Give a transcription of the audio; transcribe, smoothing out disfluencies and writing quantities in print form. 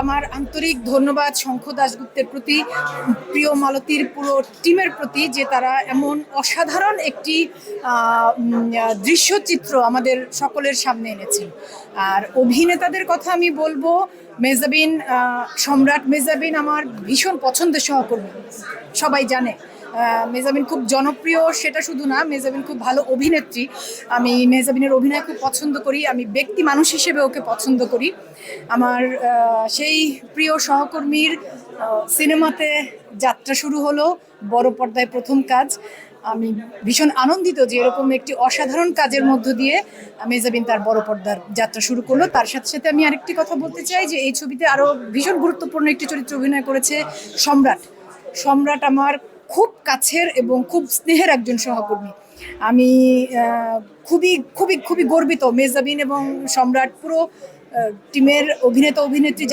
আমার আন্তরিক ধন্যবাদ শঙ্খ দাশগুপ্তের প্রতি, প্রিয় মালতীর পুরো টিমের প্রতি, যে তারা এমন অসাধারণ একটি দৃশ্যচিত্র আমাদের সকলের সামনে এনেছেন। আর অভিনেতাদের কথা আমি বলবো, মেজাবিন, সম্রাট মেজাবিন আমার ভীষণ পছন্দের সহকর্মী, সবাই জানে। মেজাবিন খুব জনপ্রিয় সেটা শুধু না, মেজাবিন খুব ভালো অভিনেত্রী। আমি মেজাবিনের অভিনয় খুব পছন্দ করি, আমি ব্যক্তি মানুষ হিসেবে ওকে পছন্দ করি। আমার সেই প্রিয় সহকর্মীর সিনেমাতে যাত্রা শুরু হলো, বড় পর্দায় প্রথম কাজ। আমি ভীষণ আনন্দিত যে এরকম একটি অসাধারণ কাজের মধ্য দিয়ে মেজাবিন তার বড় পর্দার যাত্রা শুরু করলো। তার সাথে সাথে আমি আরেকটি কথা বলতে চাই যে এই ছবিতে আরো ভীষণ গুরুত্বপূর্ণ একটি চরিত্র অভিনয় করেছে সম্রাট। সম্রাট আমার খুব কাছের এবং খুব স্নেহের একজন সহকর্মী। আমি খুবই খুবই খুবই গর্বিত মেজাবিন এবং সম্রাট পুরো টিমের অভিনেতা অভিনেত্রী